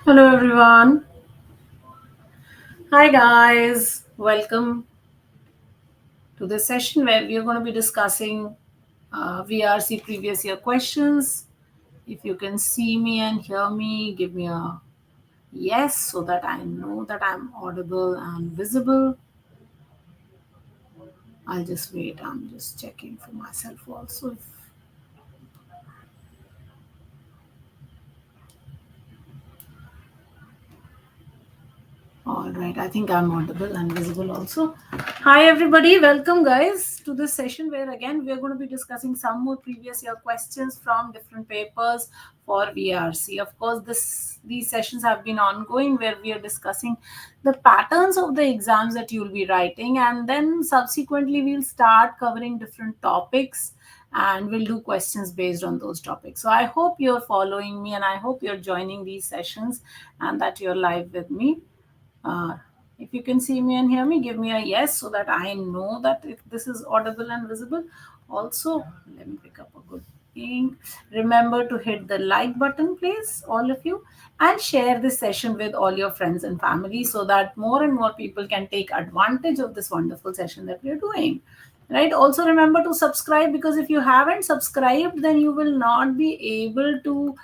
Hello everyone. Hi guys. Welcome to this session where we are going to be discussing VRC previous year questions. If you can see me and hear me, give me a yes so that I know that I'm audible and visible. I'll just wait. I'm just checking for myself also. All right, I think I'm audible and visible also. Hi, everybody. Welcome, guys, to this session where again we are going to be discussing some more previous year questions from different papers for VRC. Of course, these sessions have been ongoing where we are discussing the patterns of the exams that you'll be writing, and then subsequently we'll start covering different topics and we'll do questions based on those topics. So I hope you're following me and I hope you're joining these sessions and that you're live with me. uh, if you can see me and hear me, give me a yes so that I know that if this is audible and visible. Also, let me pick up a good thing. Remember to hit the like button, please, all of you, and share this session with all your friends and family so that more and more people can take advantage of this wonderful session that we're doing. Right. Also, remember to subscribe because if you haven't subscribed, then you will not be able to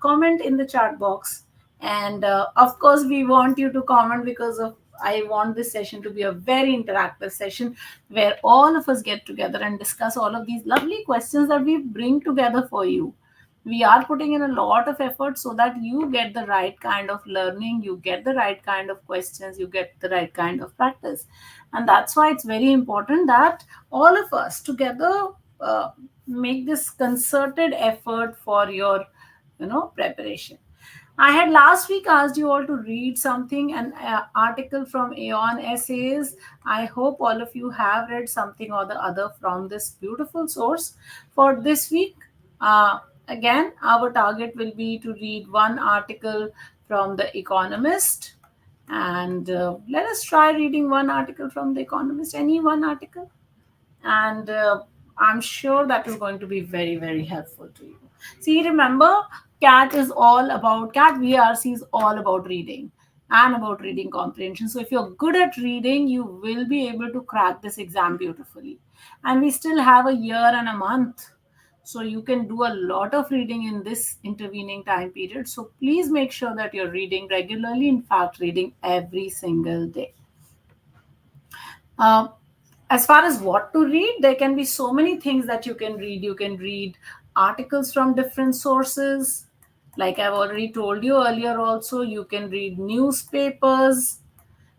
comment in the chat box, and of course we want you to comment because of I want this session to be a very interactive session where all of us get together and discuss all of these lovely questions that we bring together for you. We are putting in a lot of effort so that you get the right kind of learning, you get the right kind of questions, you get the right kind of practice. And that's why it's very important that all of us together make this concerted effort for your preparation. I had last week asked you all to read something, an article from Aeon Essays. I hope all of you have read something or the other from this beautiful source. For this week, again, our target will be to read one article from The Economist. And let us try reading one article from The Economist, any one article, and I'm sure that is going to be very, very helpful to you. See, remember, CAT VRC is all about reading and about reading comprehension. So if you're good at reading, you will be able to crack this exam beautifully. And we still have a year and a month, so you can do a lot of reading in this intervening time period. So please make sure that you're reading regularly, in fact reading every single day. uh, as far as what to read, there can be so many things that you can read. You can read articles from different sources. Like I've already told you earlier, also, you can read newspapers,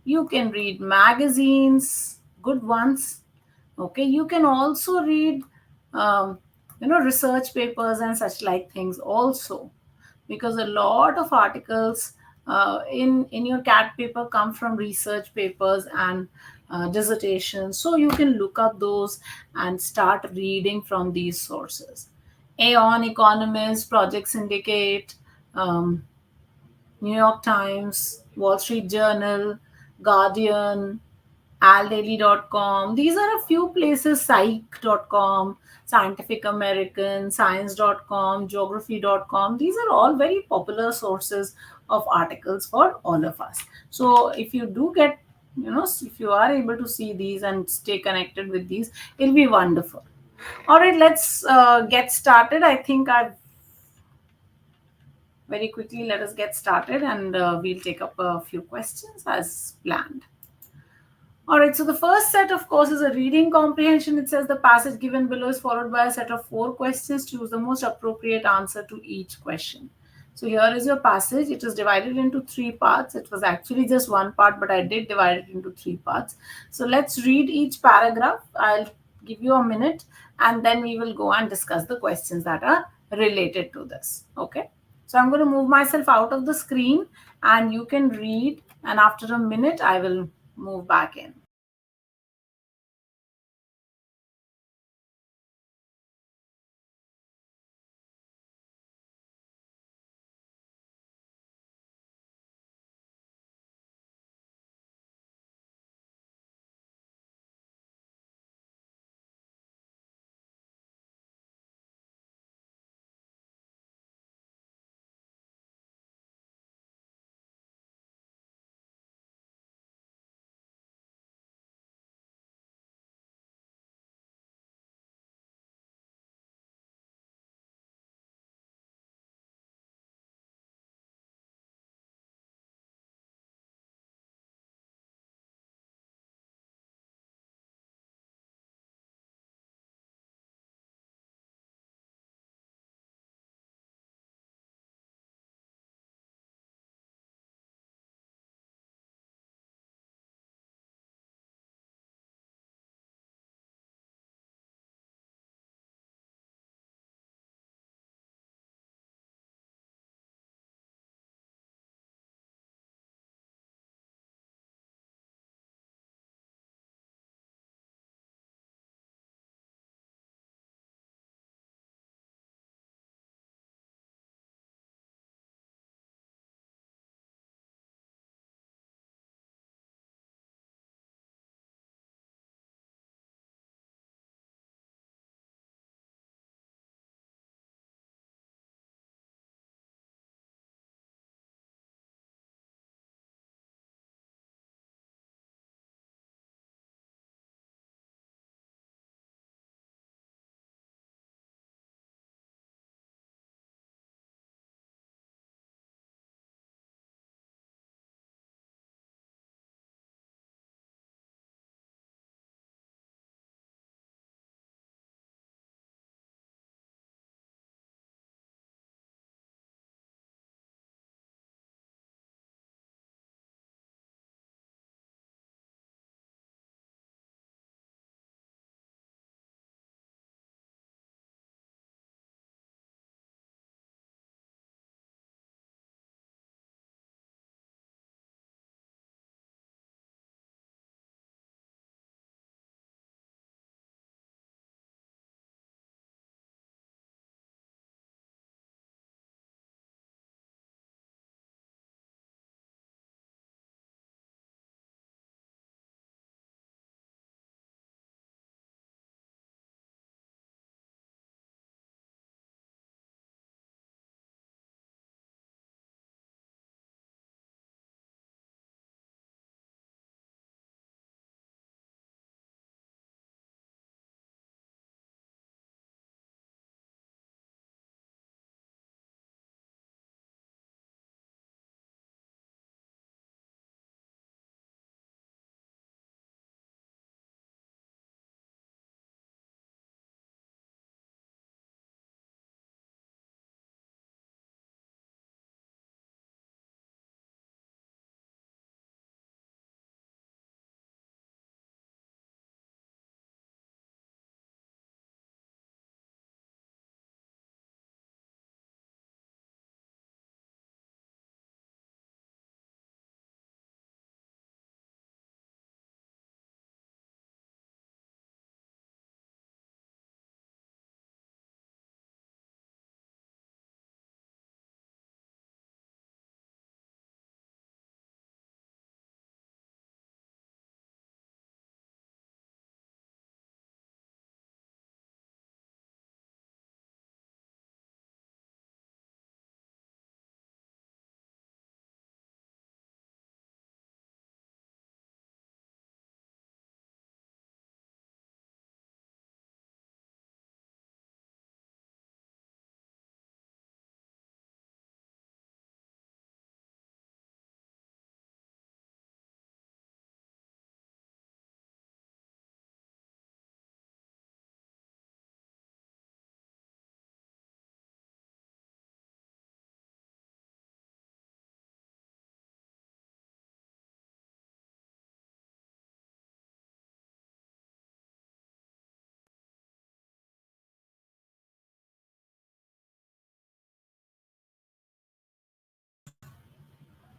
you can read magazines, good ones. Okay, you can also read, research papers and such like things also, because a lot of articles in your CAT paper come from research papers and dissertations. So you can look up those and start reading from these sources. Aeon, Economist, Project Syndicate, um, New York Times, Wall Street Journal, Guardian, aldaily.com. These are a few places, psych.com, Scientific American, science.com, geography.com. These are all very popular sources of articles for all of us. So if you do get, if you are able to see these and stay connected with these, it'll be wonderful. All right, let's get started. I think I've very quickly let us get started and we'll take up a few questions as planned. All right, so the first set, of course, is a reading comprehension. It says the passage given below is followed by a set of four questions. Choose the most appropriate answer to each question. So here is your passage. It is divided into three parts. It was actually just one part, but I did divide it into three parts. So let's read each paragraph. I'll give you a minute and then we will go and discuss the questions that are related to this. Okay. So I'm going to move myself out of the screen and you can read. And after a minute, I will move back in.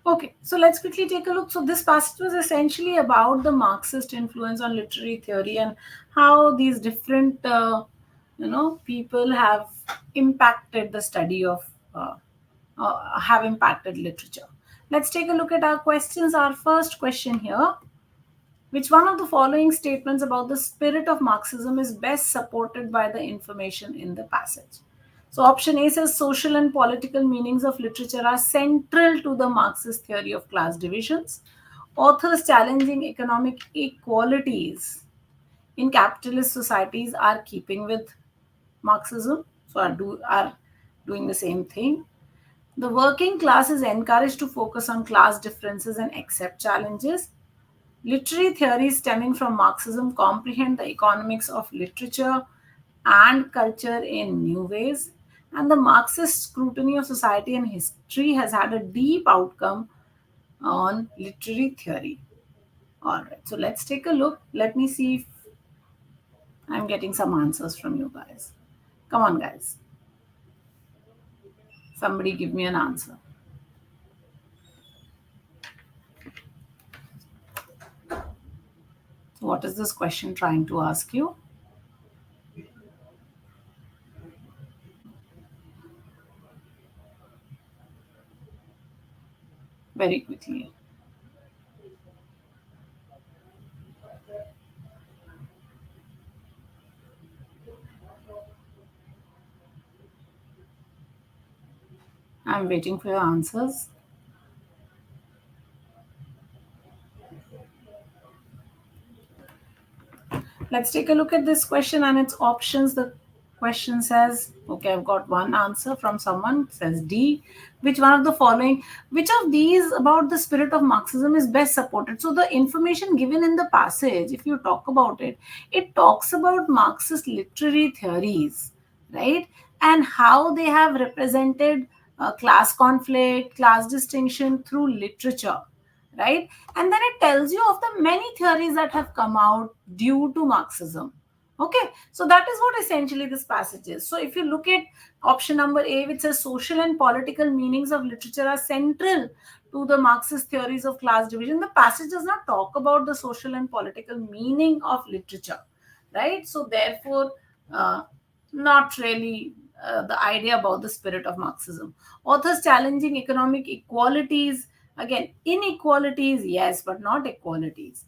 Okay, so let's quickly take a look. So this passage was essentially about the Marxist influence on literary theory and how these different, people have impacted the study of, have impacted literature. Let's take a look at our questions. Our first question here: which one of the following statements about the spirit of Marxism is best supported by the information in the passage? So, option A says social and political meanings of literature are central to the Marxist theory of class divisions. Authors challenging economic inequalities in capitalist societies are keeping with Marxism, so are doing the same thing. The working class is encouraged to focus on class differences and accept challenges. Literary theories stemming from Marxism comprehend the economics of literature and culture in new ways, and the Marxist scrutiny of society and history has had a deep outcome on literary theory. All right, so let's take a look. Let me see if I'm getting some answers from you guys. Come on, guys. Somebody give me an answer. What is this question trying to ask you? Very quickly. I'm waiting for your answers. Let's take a look at this question and its options. The question says, okay, I've got one answer from someone, it says D. Which one of the following, which of these about the spirit of Marxism is best supported? So the information given in the passage, if you talk about it, it talks about Marxist literary theories, right? And how they have represented class conflict, class distinction through literature, right? And then it tells you of the many theories that have come out due to Marxism. Okay, so that is what essentially this passage is. So if you look at option number A, which says social and political meanings of literature are central to the Marxist theories of class division, the passage does not talk about the social and political meaning of literature, right? So therefore, not really the idea about the spirit of Marxism. Authors challenging economic equalities. Again, inequalities, yes, but not equalities.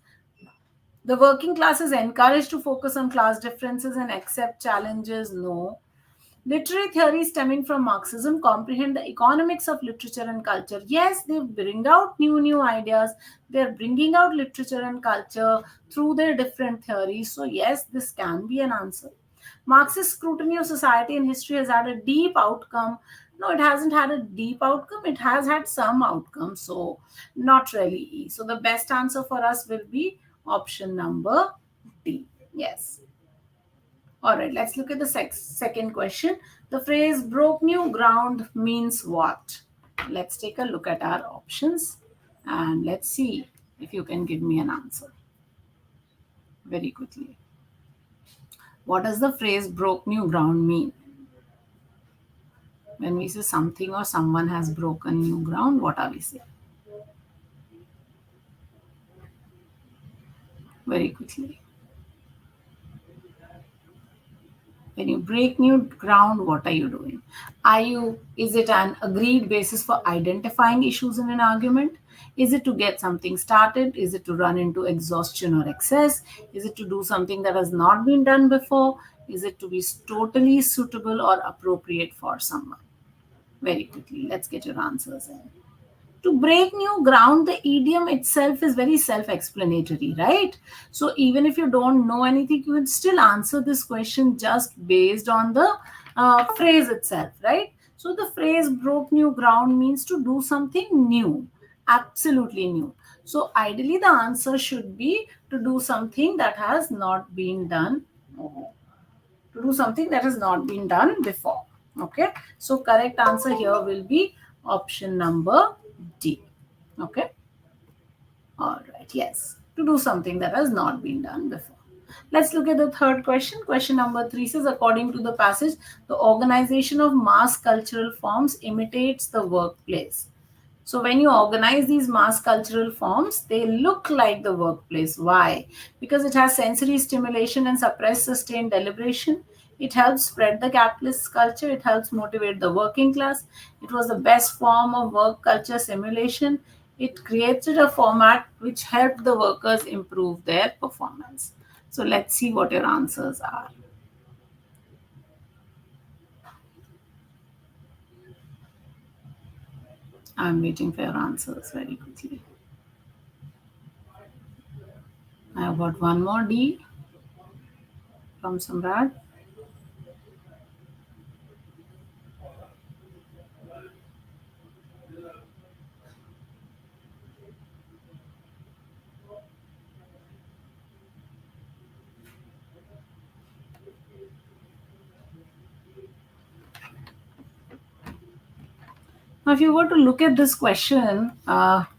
The working class is encouraged to focus on class differences and accept challenges, no. Literary theories stemming from Marxism comprehend the economics of literature and culture. Yes, they bring out new ideas. They're bringing out literature and culture through their different theories. So, yes, this can be an answer. Marxist scrutiny of society and history has had a deep outcome. No, it hasn't had a deep outcome. It has had some outcome. So, not really E. So, the best answer for us will be option number D. Yes. All right, let's look at the second question. The phrase broke new ground means what? Let's take a look at our options and let's see if you can give me an answer very quickly. What does the phrase broke new ground mean? When we say something or someone has broken new ground, what are we saying? Very quickly. When you break new ground, what are you doing? Is it an agreed basis for identifying issues in an argument? Is it to get something started? Is it to run into exhaustion or excess? Is it to do something that has not been done before? Is it to be totally suitable or appropriate for someone? Very quickly, let's get your answers in. To break new ground, the idiom itself is very self-explanatory, right? So even if you don't know anything, you can still answer this question just based on the phrase itself, right? So the phrase broke new ground means to do something new, absolutely new. So ideally the answer should be to do something that has not been done, to do something that has not been done before. Okay, so correct answer here will be option number D. Okay, all right, yes, to do something that has not been done before. Let's look at the third question. Question number 3 says, according to the passage, the organization of mass cultural forms imitates the workplace. So when you organize these mass cultural forms, they look like the workplace. Why? Because it has sensory stimulation and suppress sustained deliberation. It helps spread the capitalist culture. It helps motivate the working class. It was the best form of work culture simulation. It created a format which helped the workers improve their performance. So let's see what your answers are. I'm waiting for your answers very quickly. I have got one more D from Samrat. Now, if you were to look at this question,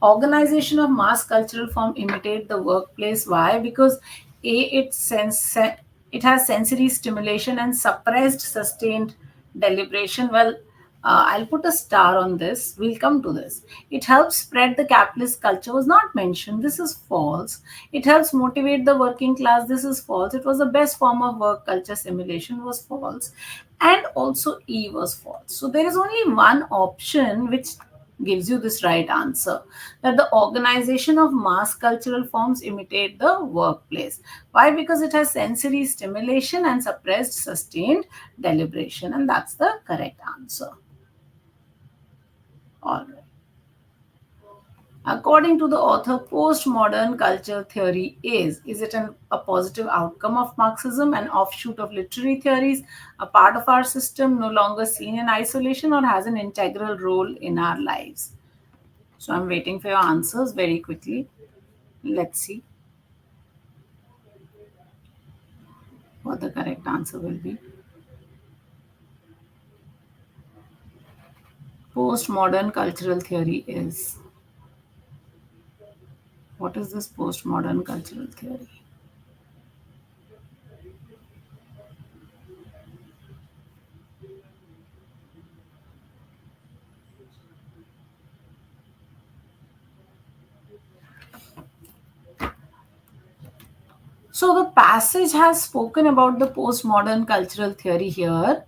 organization of mass cultural form imitate the workplace. Why? Because A, it has sensory stimulation and suppressed sustained deliberation. Well, I'll put a star on this. We'll come to this. It helps spread the capitalist culture, was not mentioned. This is false. It helps motivate the working class. This is false. It was the best form of work culture simulation, was false. And also E was false. So there is only one option which gives you this right answer, that the organization of mass cultural forms imitate the workplace. Why? Because it has sensory stimulation and suppressed sustained deliberation, and that's the correct answer. All right. According to the author, postmodern culture theory is it a positive outcome of Marxism, an offshoot of literary theories, a part of our system, no longer seen in isolation, or has an integral role in our lives? So I'm waiting for your answers very quickly. Let's see what the correct answer will be. Postmodern cultural theory is. What is this postmodern cultural theory? So the passage has spoken about the postmodern cultural theory here,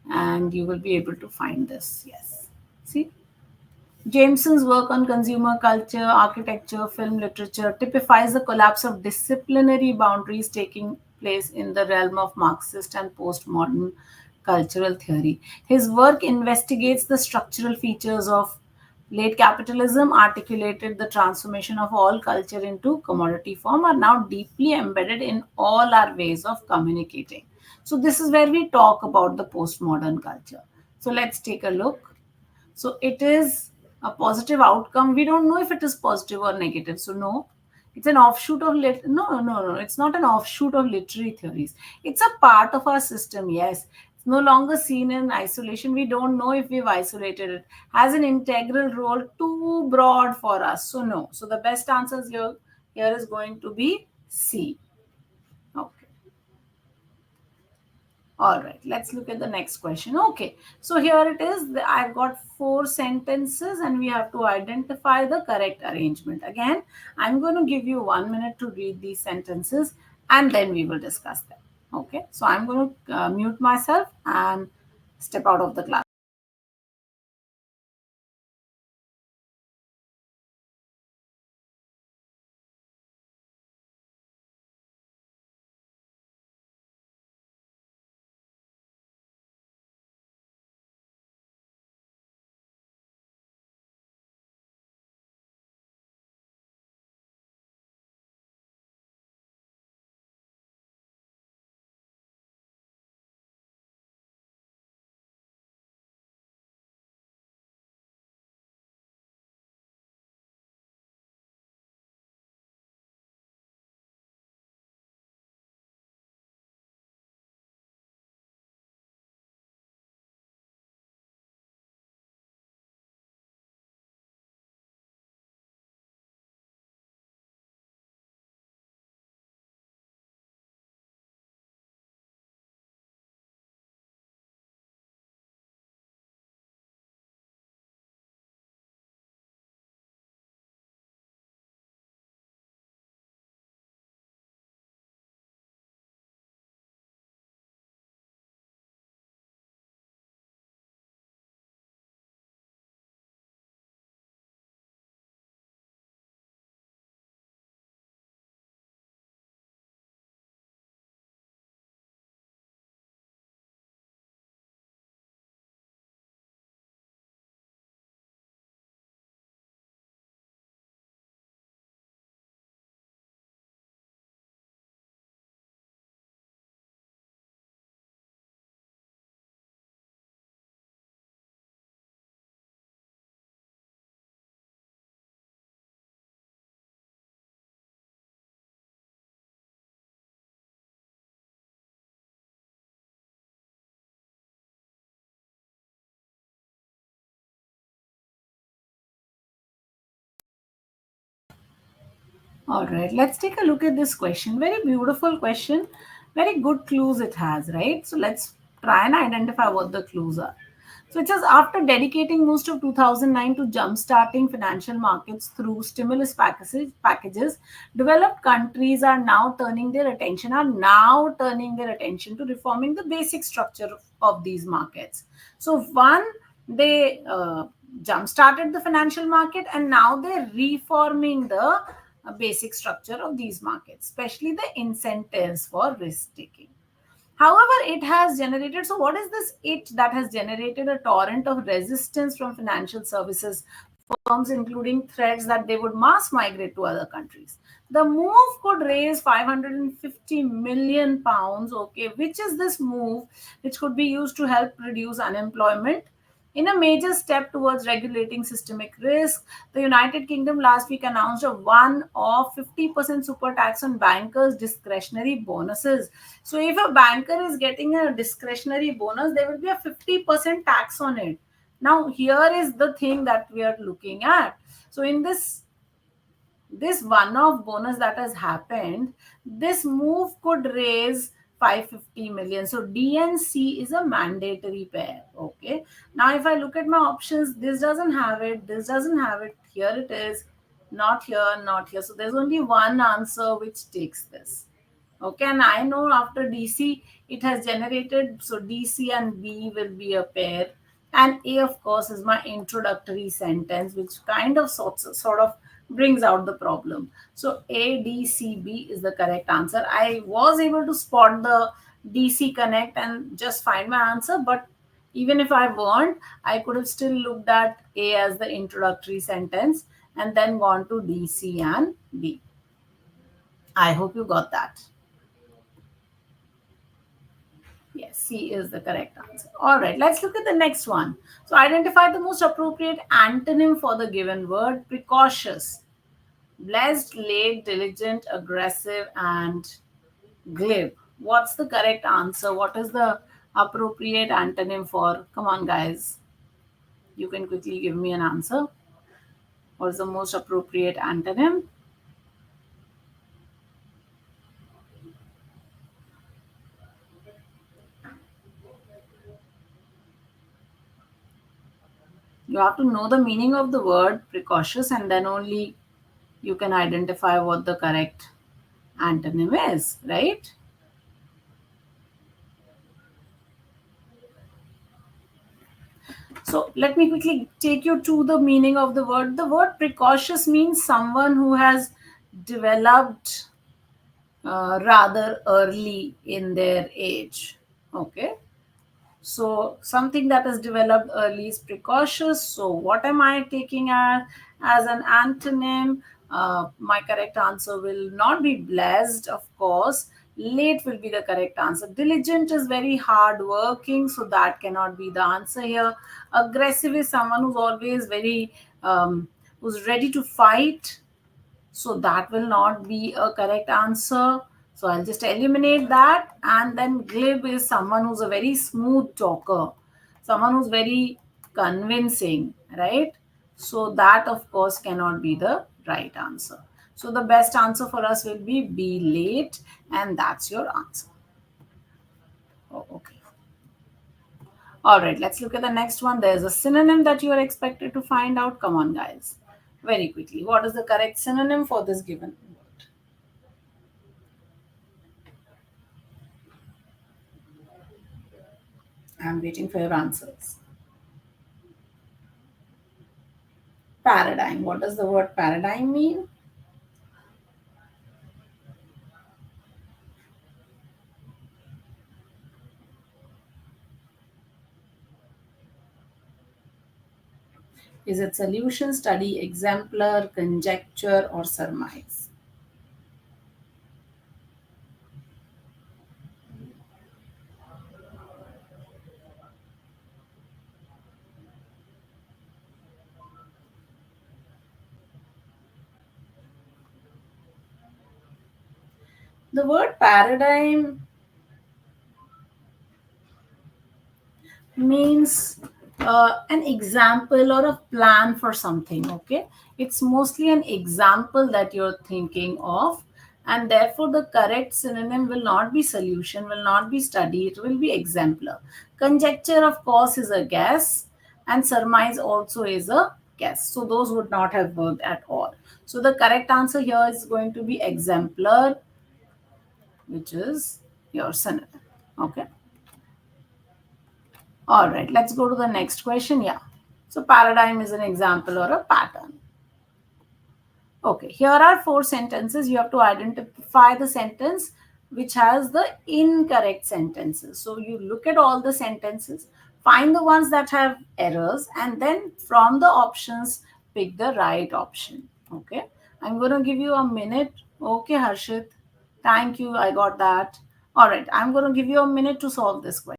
and you will be able to find this. Yes. See? Jameson's work on consumer culture, architecture, film literature typifies the collapse of disciplinary boundaries taking place in the realm of Marxist and postmodern cultural theory. His work investigates the structural features of late capitalism, articulated the transformation of all culture into commodity form, are now deeply embedded in all our ways of communicating. So, this is where we talk about the postmodern culture. So, let's take a look. So it is a positive outcome. We don't know if it is positive or negative. So no, it's an offshoot of no. It's not an offshoot of literary theories. It's a part of our system. Yes, it's no longer seen in isolation. We don't know if we've isolated it. Has an integral role. Too broad for us. So no. So the best answers here is going to be C. Okay. All right, let's look at the next question. Okay, so here it is. I've got four sentences and we have to identify the correct arrangement. Again, I'm going to give you 1 minute to read these sentences and then we will discuss them. Okay, so I'm going to mute myself and step out of the class. All right, let's take a look at this question. Very beautiful question. Very good clues it has, right? So let's try and identify what the clues are. So it says after dedicating most of 2009 to jump-starting financial markets through stimulus packages, developed countries are now turning their attention to reforming the basic structure of these markets. So one, they jump-started the financial market, and now they're reforming the basic structure of these markets, especially the incentives for risk taking. However, it has generated, so what is this it that has generated a torrent of resistance from financial services firms, including threats that they would mass migrate to other countries. The move could raise 550 million pounds, okay, which is this move which could be used to help reduce unemployment. In a major step towards regulating systemic risk, the United Kingdom last week announced a one-off 50% super tax on bankers' discretionary bonuses. So, if a banker is getting a discretionary bonus, there will be a 50% tax on it. Now, here is the thing that we are looking at. So, in this one-off bonus that has happened, this move could raise 550 million. So D and C is a mandatory pair. Okay. Now, if I look at my options, this doesn't have it, this doesn't have it. Here it is, not here, not here. So there's only one answer which takes this. Okay, and I know after DC it has generated, so DC and B will be a pair, and A, of course, is my introductory sentence, which kind of sort of brings out the problem. So A, D, C, B is the correct answer. I was able to spot the DC connect and just find my answer, but even if I weren't, I could have still looked at A as the introductory sentence and then gone to D, C, and B. I hope you got that. Yes, C is the correct answer. All right, let's look at the next one. So, identify the most appropriate antonym for the given word: precautious, blessed, late, diligent, aggressive, and glib. What's the correct answer? What is the appropriate antonym for? Come on, guys. You can quickly give me an answer. What is the most appropriate antonym? You have to know the meaning of the word precautious, and then only you can identify what the correct antonym is, right? So let me quickly take you to the meaning of the word. The word precautious means someone who has developed rather early in their age. Okay. So something that is developed early is precautious. So what am I taking as an antonym? My correct answer will not be blessed, of course. Late will be the correct answer. Diligent is very hard working, so that cannot be the answer here. Aggressive is someone who's always who's ready to fight, so that will not be a correct answer. So I'll just eliminate that. And then glib is someone who's a very smooth talker, someone who's very convincing, right? So that, of course, cannot be the right answer. So the best answer for us will be late, and that's your answer. Oh, okay. All right, let's look at the next one. There's a synonym that you are expected to find out. Come on, guys. Very quickly. What is the correct synonym for this given word? I'm waiting for your answers. Paradigm. What does the word paradigm mean? Is it solution, study, exemplar, conjecture, or surmise? The word paradigm means an example or a plan for something. Okay, it's mostly an example that you're thinking of, and therefore the correct synonym will not be solution, will not be study, it will be exemplar. Conjecture, of course, is a guess, and surmise also is a guess, so those would not have worked at all. So the correct answer here is going to be exemplar, which is your synonym. Okay. All right, let's go to the next question. Yeah. So paradigm is an example or a pattern. Okay, here are four sentences. You have to identify the sentence which has the incorrect sentences. So you look at all the sentences, find the ones that have errors, and then from the options, pick the right option. Okay, I'm going to give you a minute. Okay, Harshit. Thank you. I got that. All right, I'm going to give you a minute to solve this question.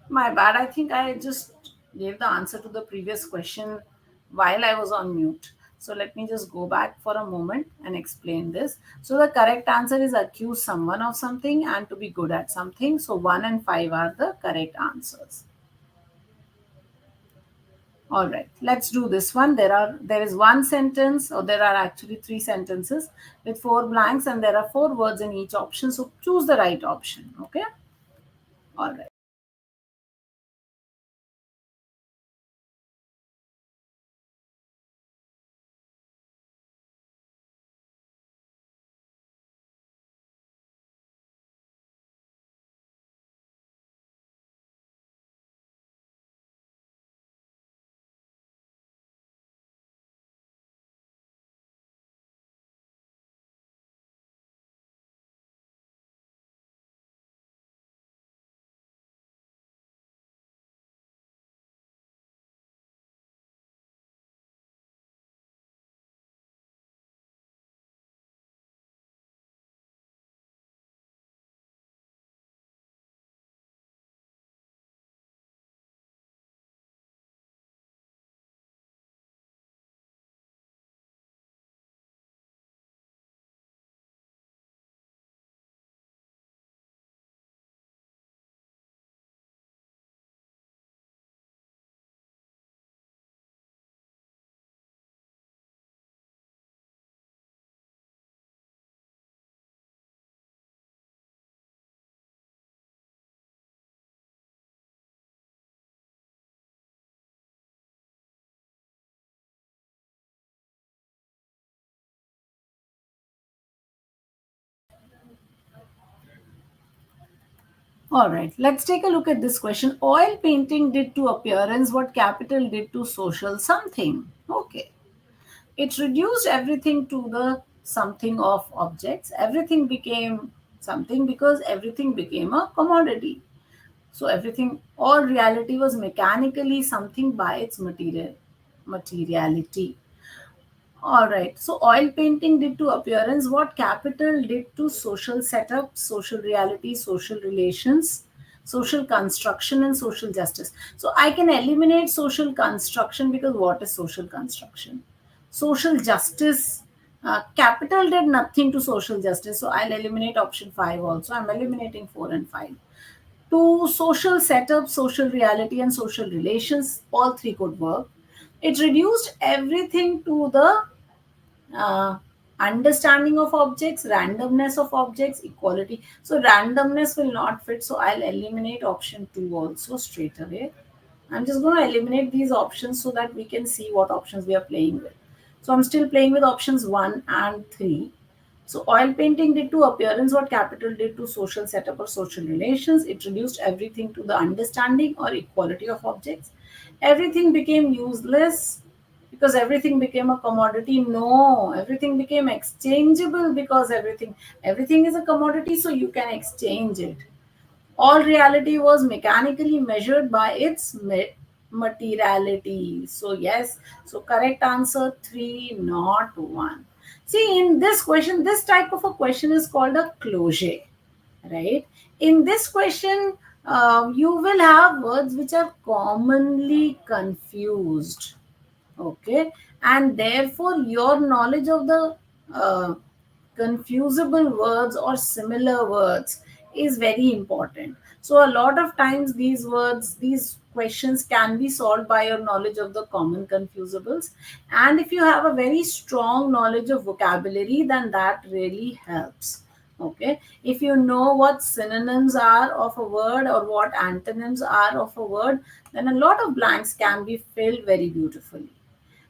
My bad. I think I just gave the answer to the previous question while I was on mute. So let me just go back for a moment and explain this. So the correct answer is accuse someone of something and to be good at something. So 1 and 5 are the correct answers. All right, let's do this one. There is one sentence, or there are actually three sentences with four blanks, and there are four words in each option. So choose the right option. Okay. All right. All right, let's take a look at this question. Oil painting did to appearance what capital did to social something. Okay. It reduced everything to the something of objects. Everything became something because everything became a commodity. So everything, all reality was mechanically something by its materiality. All right. So oil painting did to appearance what capital did to social setup, social reality, social relations, social construction, and social justice. So I can eliminate social construction because what is social construction? Social justice. Capital did nothing to social justice. So I'll eliminate option 5 also. I'm eliminating 4 and 5. To social setup, social reality, and social relations, all three could work. It reduced everything to the uh, understanding of objects, randomness of objects, equality. So randomness will not fit. So I'll eliminate option 2 also straight away. I'm just going to eliminate these options so that we can see what options we are playing with. So I'm still playing with options 1 and 3. So oil painting did to appearance what capital did to social setup or social relations. It reduced everything to the understanding or equality of objects. Everything became useless because everything became a commodity. No, everything became exchangeable because everything is a commodity, so you can exchange it. All reality was mechanically measured by its materiality. So yes, so correct answer 3, not 1. See, in this question, this type of a question is called a closure, right? In this question, you will have words which are commonly confused. Okay, and therefore your knowledge of the uh, confusable words or similar words is very important. So a lot of times these words, these questions can be solved by your knowledge of the common confusables, and if you have a very strong knowledge of vocabulary, then that really helps. Okay, if you know what synonyms are of a word or what antonyms are of a word, then a lot of blanks can be filled very beautifully.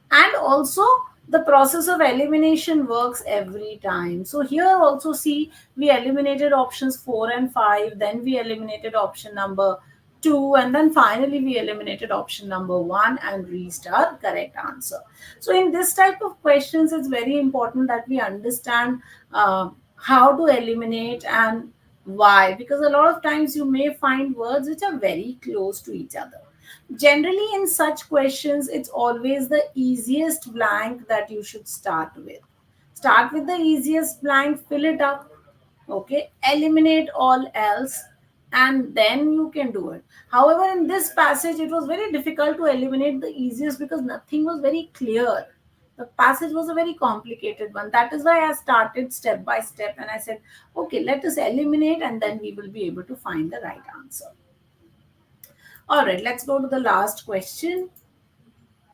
And also the process of elimination works every time. So here also see, we eliminated options 4 and 5, then we eliminated option number 2, and then finally we eliminated option number 1 and reached our correct answer. So in this type of questions, it's very important that we understand how to eliminate and why, because a lot of times you may find words which are very close to each other. Generally, in such questions, it's always the easiest blank that you should start with. Start with the easiest blank, fill it up, okay, eliminate all else, and then you can do it. However, in this passage, it was very difficult to eliminate the easiest because nothing was very clear. The passage was a very complicated one. That is why I started step by step and I said, okay, let us eliminate and then we will be able to find the right answer. All right, let's go to the last question.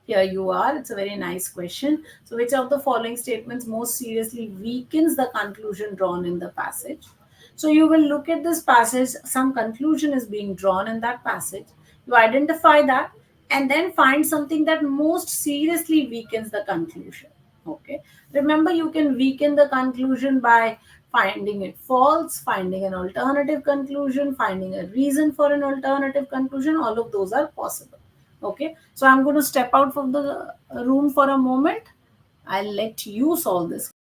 Here you are. It's a very nice question. So, which of the following statements most seriously weakens the conclusion drawn in the passage? So, you will look at this passage, some conclusion is being drawn in that passage. You identify that and then find something that most seriously weakens the conclusion. Okay. Remember, you can weaken the conclusion by finding it false, finding an alternative conclusion, finding a reason for an alternative conclusion. All of those are possible. Okay, so I'm going to step out from the room for a moment. I'll let you solve this.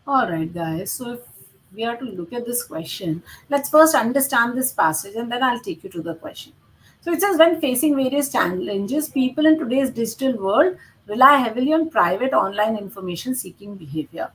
All right, guys. So if we are to look at this question, let's first understand this passage and then I'll take you to the question. So it says when facing various challenges, people in today's digital world rely heavily on private online information seeking behavior.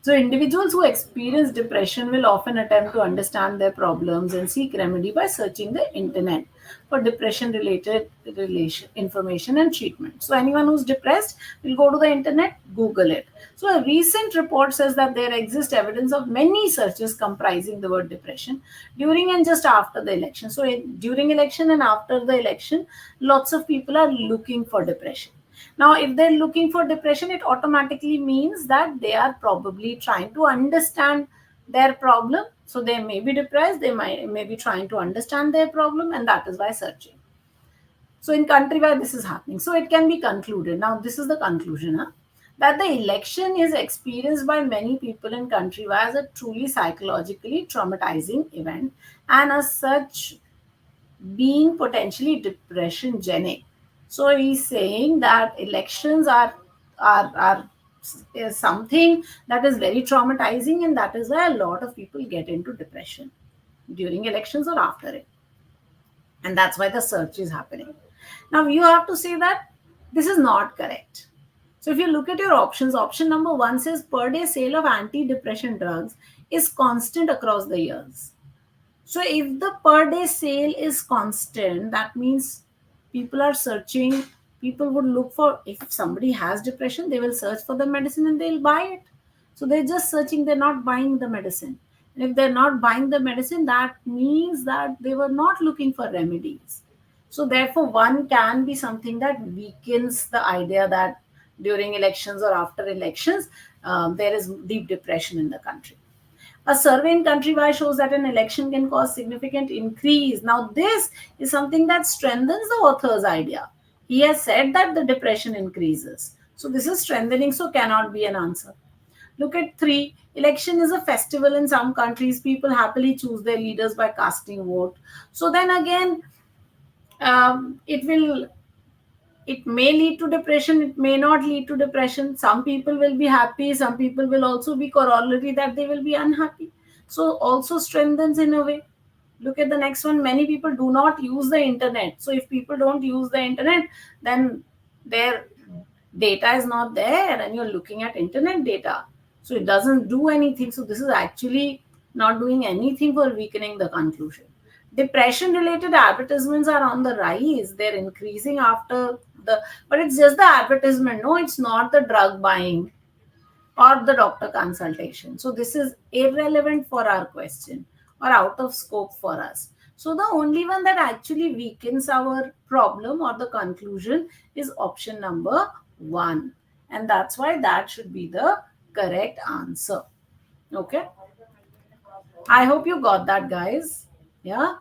So, individuals who experience depression will often attempt to understand their problems and seek remedy by searching the internet for depression related relation, information and treatment. So, anyone who's depressed will go to the internet, Google it. So, a recent report says that there exists evidence of many searches comprising the word depression during and just after the election. So, during election and after the election, lots of people are looking for depression. Now, if they're looking for depression, it automatically means that they are probably trying to understand their problem. So they may be depressed, they may be trying to understand their problem, and that is why searching. So in country where this is happening, so it can be concluded. Now, this is the conclusion, that the election is experienced by many people in country as a truly psychologically traumatizing event, and as such being potentially depression genic. So he's saying that elections are is something that is very traumatizing, and that is why a lot of people get into depression during elections or after it. And that's why the search is happening. Now you have to say that this is not correct. So if you look at your options, option number one says per day sale of anti-depression drugs is constant across the years. So if the per day sale is constant, that means people are searching, people would look for, if somebody has depression, they will search for the medicine and they'll buy it. So they're just searching, they're not buying the medicine. And if they're not buying the medicine, that means that they were not looking for remedies. So therefore, one can be something that weakens the idea that during elections or after elections, there is deep depression in the country. A survey in Countrywide shows that an election can cause significant increase. Now, this is something that strengthens the author's idea. He has said that the depression increases. So, this is strengthening, so cannot be an answer. Look at three. Election is a festival in some countries. People happily choose their leaders by casting vote. So, then again, it will, it may lead to depression, it may not lead to depression. Some people will be happy, some people will also be corollary that they will be unhappy. So also strengthens in a way. Look at the next one. Many people do not use the internet. So if people don't use the internet, then their data is not there and you're looking at internet data. So it doesn't do anything. So this is actually not doing anything for weakening the conclusion. Depression related advertisements are on the rise. They're increasing after the, but it's just the advertisement. No, it's not the drug buying or the doctor consultation. So this is irrelevant for our question or out of scope for us. So the only one that actually weakens our problem or the conclusion is option number one. And that's why that should be the correct answer. Okay. I hope you got that, guys. Yeah.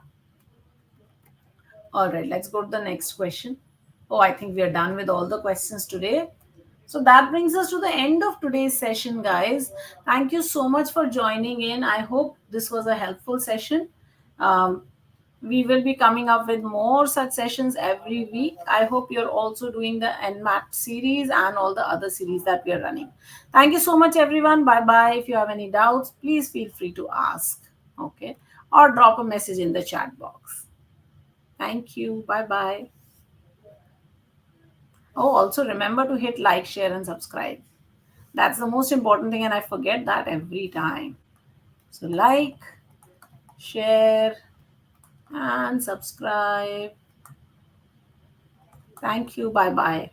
All right, let's go to the next question. Oh, I think we are done with all the questions today. So that brings us to the end of today's session, guys. Thank you so much for joining in. I hope this was a helpful session. Um, we will be coming up with more such sessions every week. I hope you're also doing the NMAT series and all the other series that we are running. Thank you so much, everyone. Bye bye. If you have any doubts, please feel free to ask. Okay. Or drop a message in the chat box. Thank you. Bye bye. Oh, also remember to hit like, share, and subscribe. That's the most important thing, and I forget that every time. So, like, share, and subscribe. Thank you. Bye bye.